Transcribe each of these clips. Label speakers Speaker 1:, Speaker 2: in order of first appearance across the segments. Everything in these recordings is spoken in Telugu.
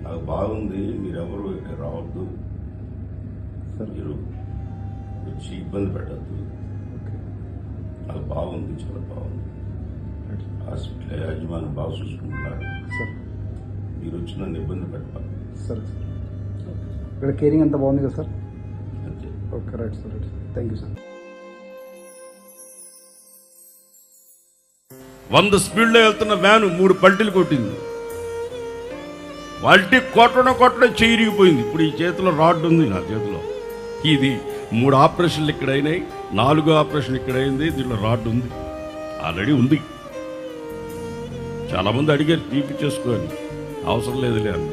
Speaker 1: నాకు బాగుంది, మీరెవరు ఇక్కడ రావద్దు, మీరు వచ్చి ఇబ్బంది పెట్టద్దు, నాకు బాగుంది, చాలా బాగుంది, హాస్పిటల్ యాజమాని బాగా చూసుకుంటున్నాడు, మీరు వచ్చి నన్ను ఇబ్బంది పెట్టాలి
Speaker 2: సార్. ఇక్కడ కేరింగ్ అంతా బాగుంది కదా సార్?
Speaker 1: అంతే.
Speaker 2: Okay, right sir, right. Thank you sir.
Speaker 1: 100 స్పీడ్లో వెళ్తున్న వ్యాను 3 పల్టీలు కొట్టింది. పల్టీ కొట్టడం చెయ్యిరిగిపోయింది. ఇప్పుడు ఈ చేతిలో రాడ్ ఉంది, నా చేతిలో. ఇది 3 ఆపరేషన్లు ఇక్కడ అయినాయి, 4 ఆపరేషన్ ఇక్కడ అయింది. దీంట్లో రాడ్ ఉంది, ఆల్రెడీ ఉంది. చాలామంది అడిగారు తీపిచ్చేసుకోని, అవసరం లేదులే అన్న.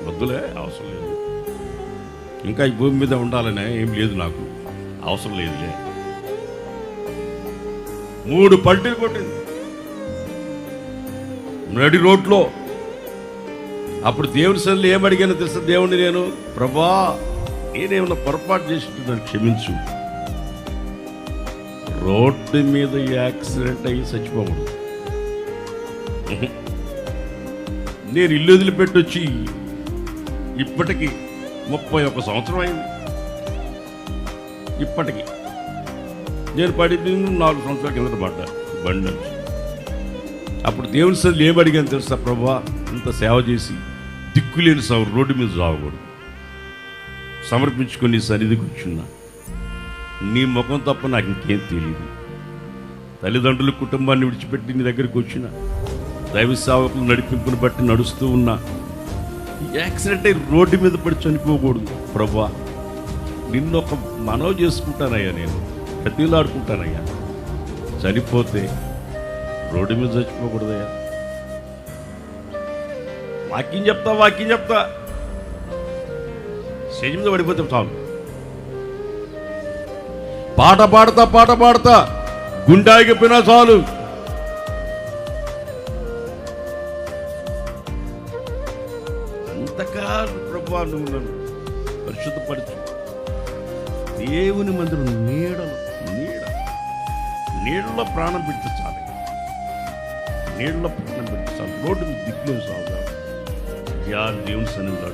Speaker 1: వద్దులే, అవసరం లేదు, ఇంకా ఈ భూమి మీద ఉండాలనే ఏం లేదు, నాకు అవసరం లేదులే. 3 పల్టీలు కొట్టింది నడి రోడ్లో. అప్పుడు దేవుని సన్నిధిలో ఏమడిగానో తెలుసా? దేవుణ్ణి నేను, ప్రభా నేనేమన్నా పొరపాటు చేసి నన్ను క్షమించు, రోడ్డు మీద యాక్సిడెంట్ అయ్యి చచ్చిపోకూడదు. నేను ఇల్లు వదిలిపెట్టి వచ్చి ఇప్పటికి 31 సంవత్సరం అయింది. ఇప్పటికి నేను పడింది 4 సంవత్సరాల కిందట పడ్డా బండి నుంచి. అప్పుడు దేవుని సన్నిధిలో ఏమడిగాను తెలుసా? ప్రభా ఇంత సేవ చేసి దిక్కులేని సాగు రోడ్డు మీద సాగకూడదు, సమర్పించుకొని నీ సన్నిధికి వచ్చిన్నా, నీ ముఖం తప్ప నాకు ఇంకేం తెలియదు. తల్లిదండ్రులు కుటుంబాన్ని విడిచిపెట్టి నీ దగ్గరికి వచ్చిన, దైవ సేవకులు నడిపింపుని బట్టి నడుస్తూ ఉన్నా, యాక్సిడెంట్ అయి రోడ్డు మీద పడి చనిపోకూడదు ప్రభా. నిన్ను ఒక మనవి చేసుకుంటానయ్యా, నేను ప్రతిలాడుకుంటానయ్యా, చనిపోతే రోడ్డు మీద చచ్చిపోకూడదయ్యా. వాక్యం చెప్తా స్టేజ్ మీద పడిపోతే చాలు. పాట పాడతా గుండె ఆగిపోయినా చాలు. అంతకాదు ప్రభా, నువ్వు నన్ను పరిశుద్ధపరచు. దేవుని మందిరం నీడలో ప్రాణం పెట్టించాలి, నీడలో ప్రాణం పెట్టించాలి. రోడ్డు మీద దిక్కులేని సాగు దేవుని సన్నిధిలో